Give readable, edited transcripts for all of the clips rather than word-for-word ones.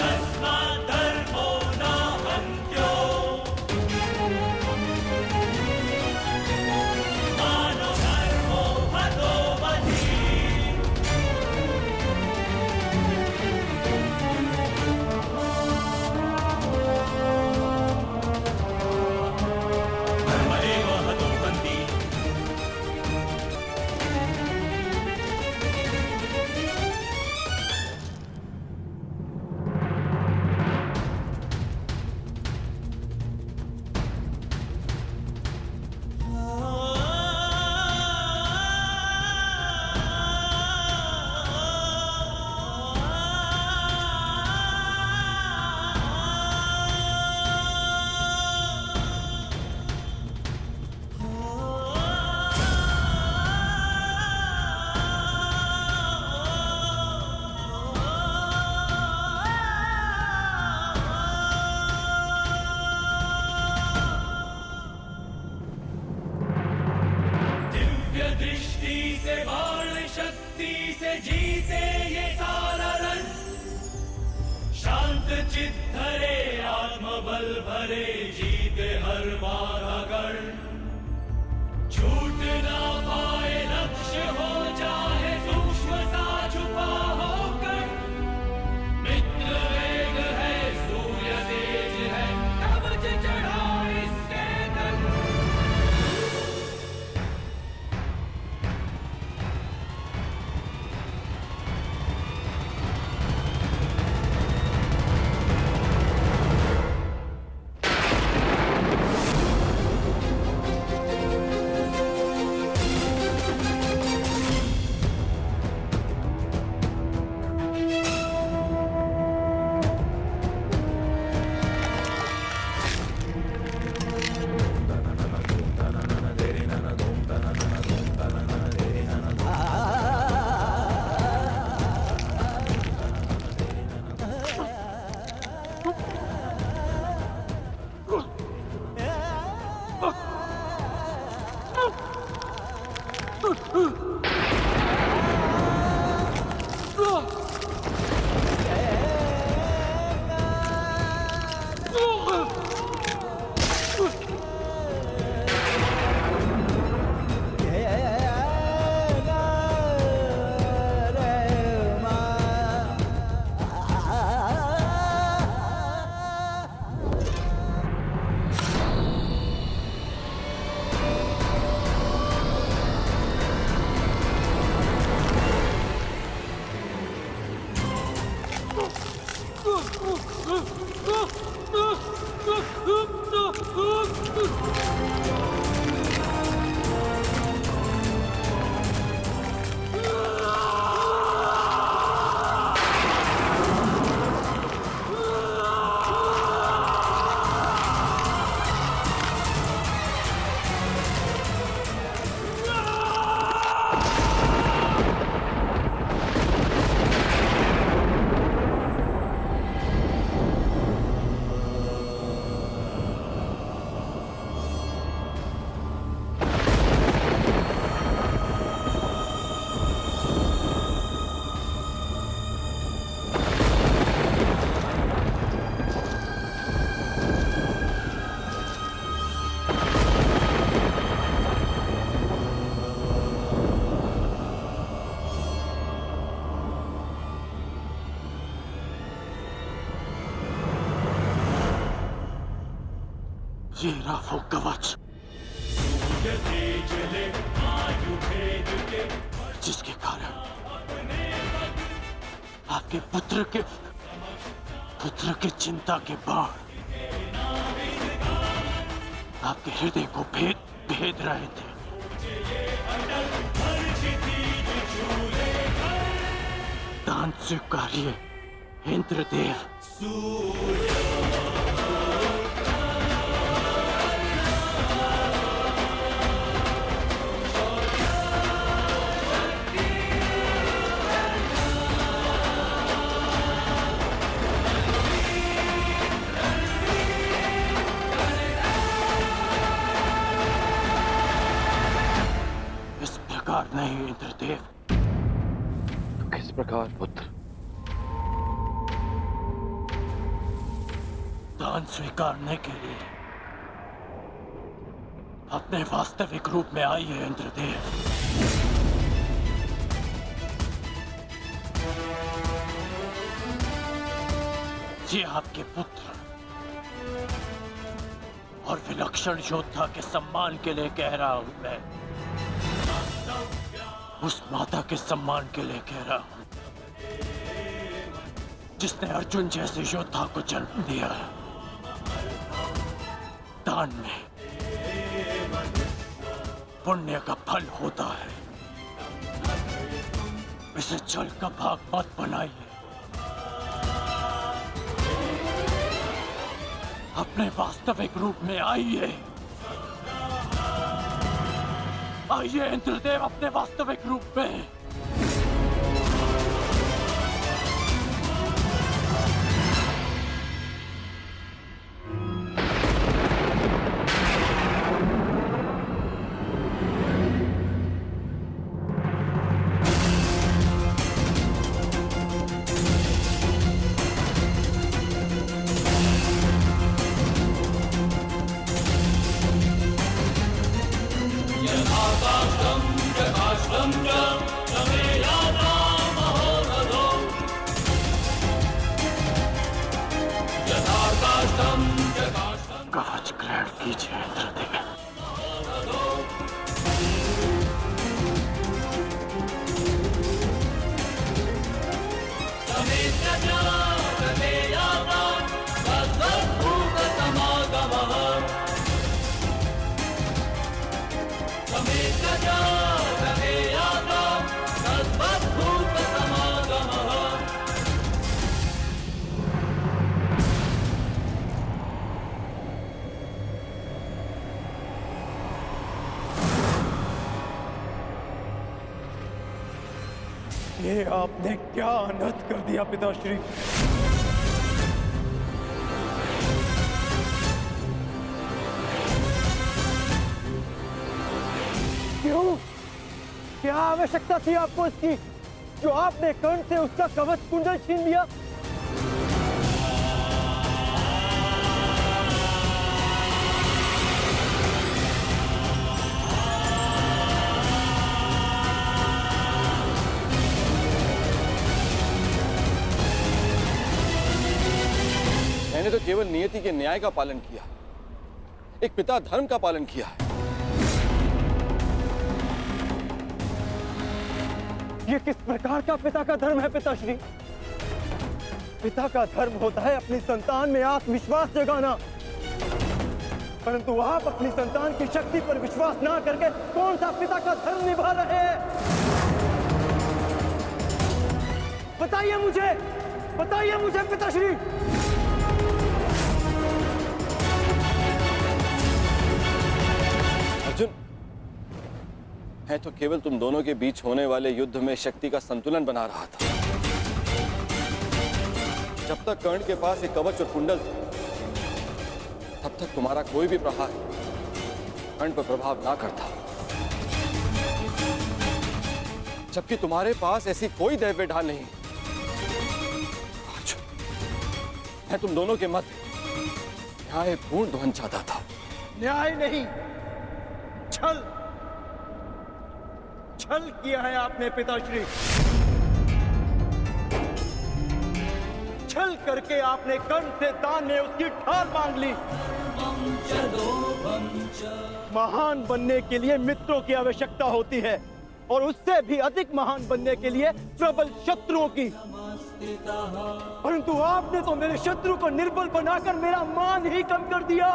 तस्मात् धर्मो न हन्त्यो मानो धर्मो हतो बलिः। धर्मैव हतो हन्ति दिव्य दृष्टि से बाण शक्ति से जीते ये सारा रण। शांत चित धरे आत्मबल भरे जीते हर बाधा गण। छूट ना पाए लक्ष्य हो जाए सूक्ष्म सा छुपा होकर। मित्र वेग है सूर्य तेज है कवच चढ़ा इसके तन। ये रहा वो कवच जिसके कारण आपके पुत्र के चिंता के बाण आपके हृदय को भेद रहे थे। दान स्वीकारिए इंद्रदेव। नहीं इंद्रदेव, इंद्रदेव। तो किस प्रकार पुत्र? दान स्वीकारने के लिए अपने वास्तविक रूप में आइए इंद्रदेव। ये आपके पुत्र और विलक्षण योद्धा के सम्मान के लिए कह रहा हूं मैं। उस माता के सम्मान के लिए कह रहा हूं जिसने अर्जुन जैसे योद्धा को जन्म दिया। दान में पुण्य का फल होता है। इसे जल का भाग मत बनाइए। अपने वास्तविक रूप में आइए। आइए इंद्रदेव अपने वास्तविक रूप में। कवच ग्रहण कीजिए इंद्रदेव। ये आपने क्या अनर्थ कर दिया पिताश्री। क्यों? क्या आवश्यकता थी आपको इसकी, जो आपने कर्ण से उसका कवच कुंडल छीन लिया? मैंने तो केवल नियति के न्याय का पालन किया, एक पिता धर्म का पालन किया है। ये किस प्रकार का पिता का धर्म है पिताश्री? पिता का धर्म होता है अपनी संतान में आत्मविश्वास जगाना, परंतु आप अपनी संतान की शक्ति पर विश्वास ना करके कौन सा पिता का धर्म निभा रहे हैं? बताइए मुझे पिताश्री। अर्जुन, मैं तो केवल तुम दोनों के बीच होने वाले युद्ध में शक्ति का संतुलन बना रहा था। जब तक कर्ण के पास एक कवच और कुंडल थे, तब तक तुम्हारा कोई भी प्रहार कर्ण पर प्रभाव ना करता। जबकि तुम्हारे पास ऐसी कोई दैव्य ढाल नहीं। अर्जुन, मैं तुम दोनों के मध्य न्यायपूर्ण ध्वंस चाहता था। न्याय नहीं, छल किया है आपने पिताश्री। छल करके आपने कर्ण से दान में उसकी ढाल मांग ली। महान बनने के लिए मित्रों की आवश्यकता होती है, और उससे भी अधिक महान बनने के लिए प्रबल शत्रुओं की। परंतु आपने तो मेरे शत्रु को निर्बल बनाकर मेरा मान ही कम कर दिया।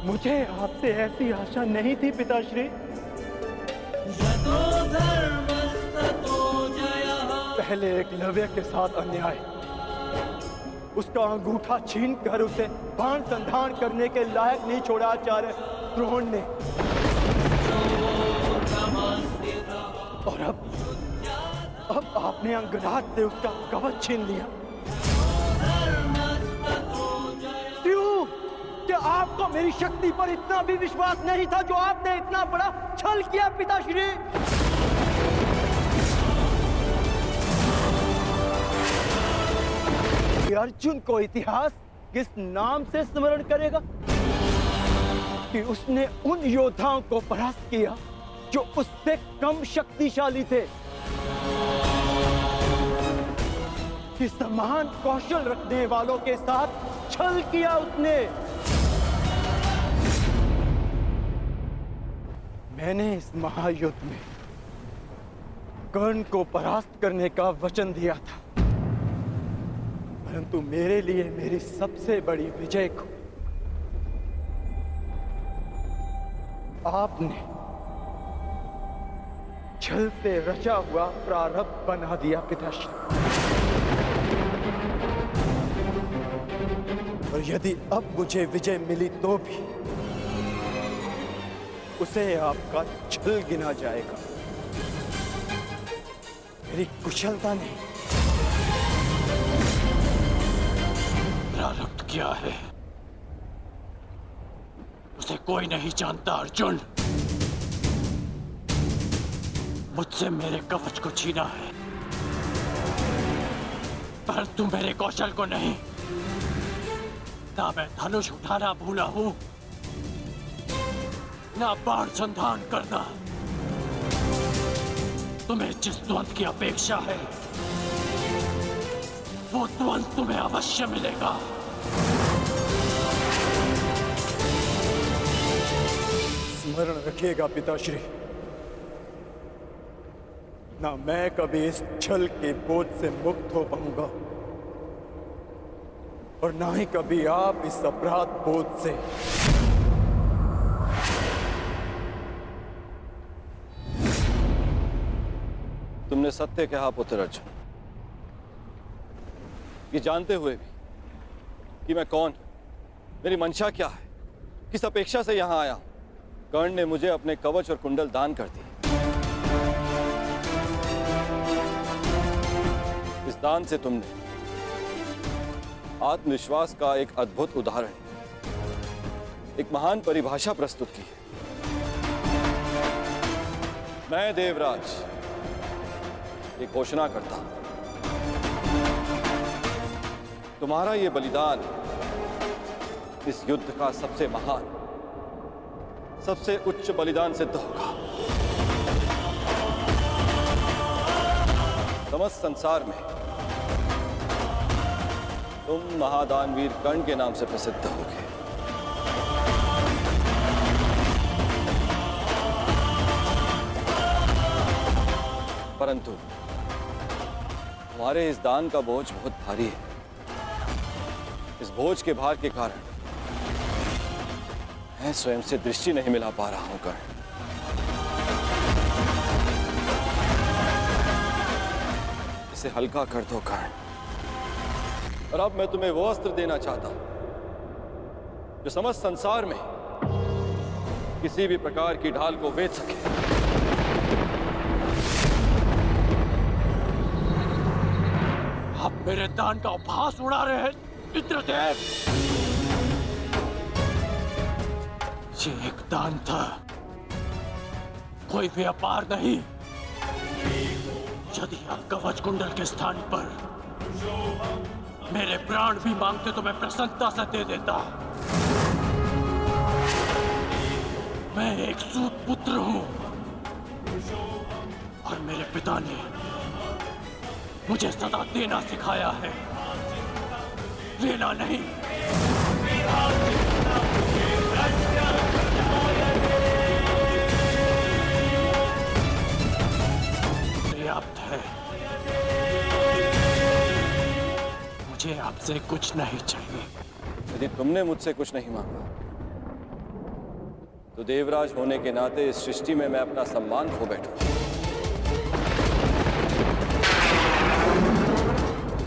मुझे आपसे ऐसी आशा नहीं थी पिताश्री। पहले एकलव्य के साथ अन्याय, उसका अंगूठा छीन कर उसे बाण संधान करने के लायक नहीं छोड़ा आचार्य द्रोण ने, और अब आपने अंगराज से उसका कवच छीन लिया। क्यों? क्या आपको मेरी शक्ति पर इतना भी विश्वास नहीं था जो आपने इतना बड़ा छल किया पिताश्री। अर्जुन को इतिहास किस नाम से स्मरण करेगा कि उसने उन योद्धाओं को परास्त किया जो उससे कम शक्तिशाली थे, कि समान कौशल रखने वालों के साथ छल किया उसने। मैंने इस महायुद्ध में कर्ण को परास्त करने का वचन दिया था, परंतु मेरे लिए मेरी सबसे बड़ी विजय को आपने छल से रचा हुआ प्रारब्ध बना दिया पिताश्री। और यदि अब मुझे विजय मिली तो भी उसे आपका छल गिना जाएगा, मेरी कुशलता नहीं। प्रारब्ध क्या है उसे कोई नहीं जानता अर्जुन। मुझसे मेरे कवच को छीना है, परंतु मेरे कौशल को नहीं। ना मैं धनुष उठाना भूला हूं, ना बाण संधान करना। तुम्हें जिस द्वंद की अपेक्षा है वो द्वंद तुम्हें अवश्य मिलेगा। स्मरण रखिएगा पिताश्री, ना मैं कभी इस छल के बोझ से मुक्त हो पाऊंगा और ना ही कभी आप इस अपराध बोझ से। तुमने सत्य कहा पुत्र अर्जुन, ये जानते हुए भी कि मैं कौन, मेरी मंशा क्या है, किस अपेक्षा से यहां आया हूं। कर्ण ने मुझे अपने कवच और कुंडल दान कर दिए। इस दान से तुमने आत्मविश्वास का एक अद्भुत उदाहरण, एक महान परिभाषा प्रस्तुत की है। मैं देवराज ये घोषणा करता हूं, तुम्हारा ये बलिदान इस युद्ध का सबसे महान, सबसे उच्च बलिदान सिद्ध होगा। समस्त संसार में तुम महादानवीर कर्ण के नाम से प्रसिद्ध होगे। परंतु तुम्हारे इस दान का बोझ बहुत भारी है। इस बोझ के भार के कारण मैं स्वयं से दृष्टि नहीं मिला पा रहा हूं कर्ण। इसे हल्का कर दो कर्ण। और अब मैं तुम्हें वो अस्त्र देना चाहता हूं जो समस्त संसार में किसी भी प्रकार की ढाल को वेध सके। आप मेरे दान का उपहास उड़ा रहे हैं इंद्रदेव। ये एक दान था, कोई व्यापार नहीं। यदि आप कवच कुंडल के स्थान पर मेरे प्राण भी मांगते तो मैं प्रसन्नता से दे देता। मैं एक सूत पुत्र हूं और मेरे पिता ने मुझे सदा देना सिखाया है, लेना नहीं। पर्याप्त है, मुझे आपसे कुछ नहीं चाहिए। यदि तुमने मुझसे कुछ नहीं मांगा तो देवराज होने के नाते इस सृष्टि में मैं अपना सम्मान खो बैठूं।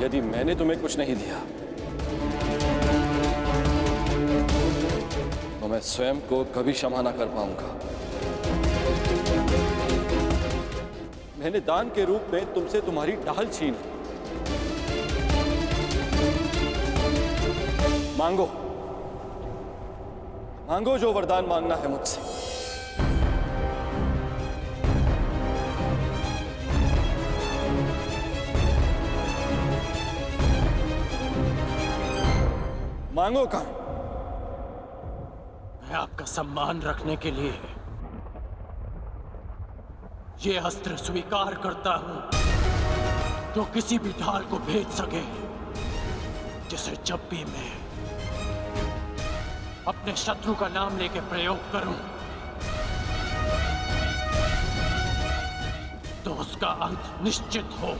यदि मैंने तुम्हें कुछ नहीं दिया तो मैं स्वयं को कभी क्षमा ना कर पाऊंगा। मैंने दान के रूप में तुमसे तुम्हारी ढाल छीन ली। मांगो, मांगो जो वरदान मांगना है मुझसे। मांगो कर्ण। मैं आपका सम्मान रखने के लिए ये अस्त्र स्वीकार करता हूं जो किसी भी ढाल को भेद सके, जिसे जब भी मैं अपने शत्रु का नाम लेके प्रयोग करूं तो उसका अंत निश्चित हो।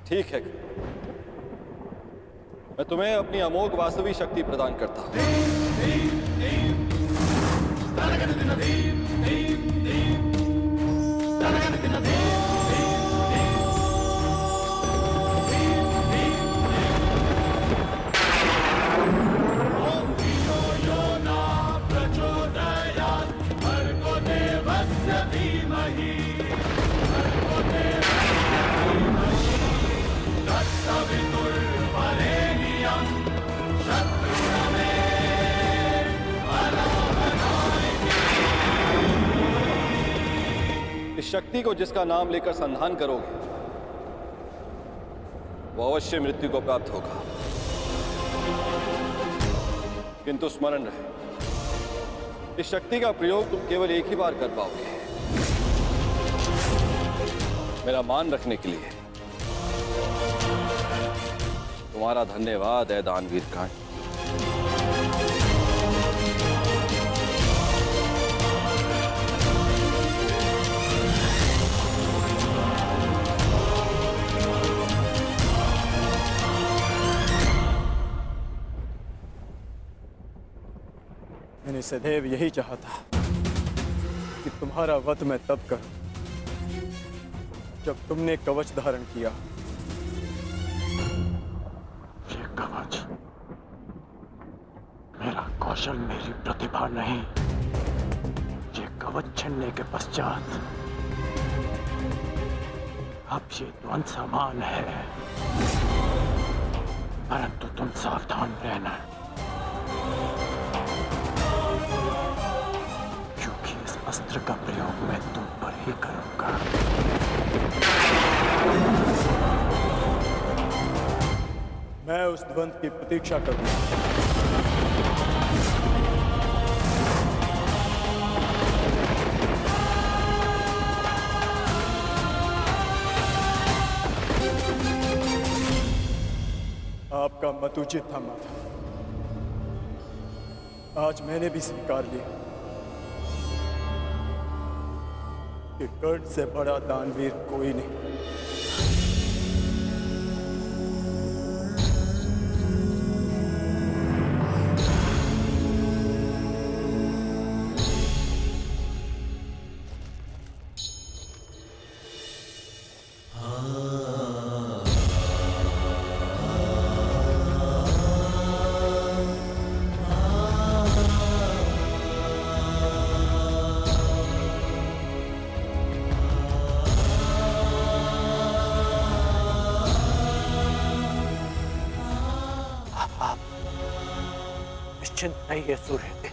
ठीक है, मैं तुम्हें अपनी अमोघ वास्तवी शक्ति प्रदान करता हूं। इस शक्ति को जिसका नाम लेकर संधान करोगे वो अवश्य मृत्यु को प्राप्त होगा, किंतु स्मरण रहे इस शक्ति का प्रयोग तुम केवल एक ही बार कर पाओगे, मेरा मान रखने के लिए। तुम्हारा धन्यवाद है दानवीर कर्ण। मैंने सदैव यही चाहा था कि तुम्हारा वध मैं तब करूं जब तुमने कवच धारण किया। ये कवच मेरा कौशल, मेरी प्रतिभा नहीं। ये कवच छिनने के पश्चात अब ये द्वंद समान है, परंतु तुम सावधान रहना, क्योंकि इस अस्त्र का प्रयोग मैं तुम पर ही करूंगा। मैं उस द्वंद की प्रतीक्षा करूंगा। आपका मत उचित था माता। आज मैंने भी स्वीकार लिया कि कर्ण से बड़ा दानवीर कोई नहीं। निश्चिंत रहिए सूर्य,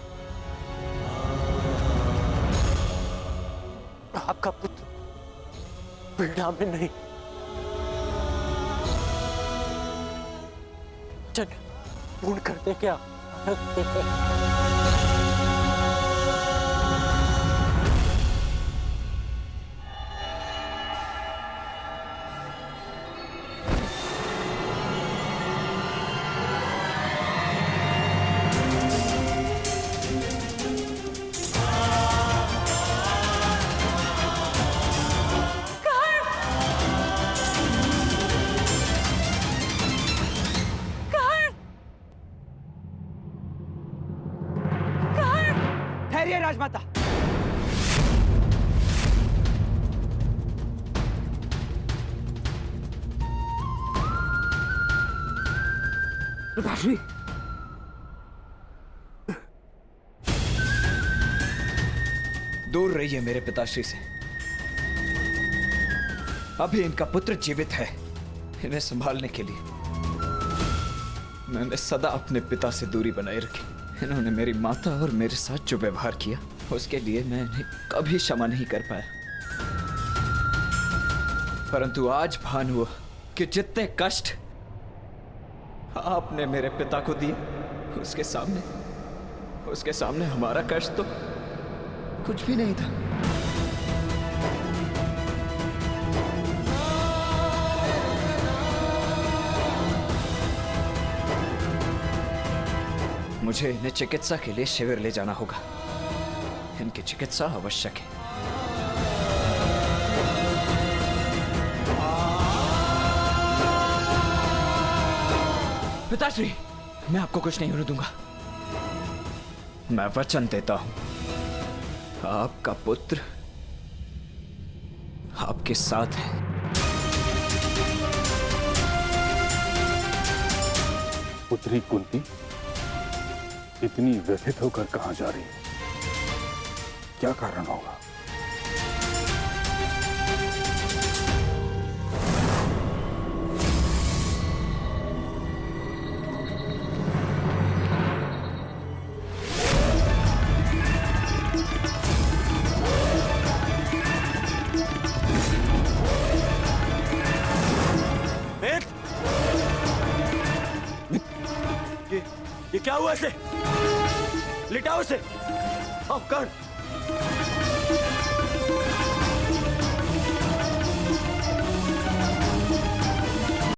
आपका पुत्र पीड़ा में नहीं। चल पूर्ण करते क्या? राजमाता, पिताश्री, दूर रहिए मेरे पिताश्री से। अभी इनका पुत्र जीवित है। इन्हें संभालने के लिए मैंने सदा अपने पिता से दूरी बनाए रखी। इन्होंने मेरी माता और मेरे साथ जो व्यवहार किया, उसके लिए मैं इन्हें कभी क्षमा नहीं कर पाया। परंतु आज भान हुआ कि जितने कष्ट आपने मेरे पिता को दिए, उसके सामने हमारा कष्ट तो कुछ भी नहीं था। मुझे इन्हें चिकित्सा के लिए शिविर ले जाना होगा। इनकी चिकित्सा आवश्यक है। पिताश्री, मैं आपको कुछ नहीं होने दूंगा। मैं वचन देता हूं, आपका पुत्र आपके साथ है। पुत्री कुंती इतनी व्यथित होकर कहां जा रही है? क्या कारण होगा? ये क्या हुआ इसे? लिटाओ इसे। कर्ण,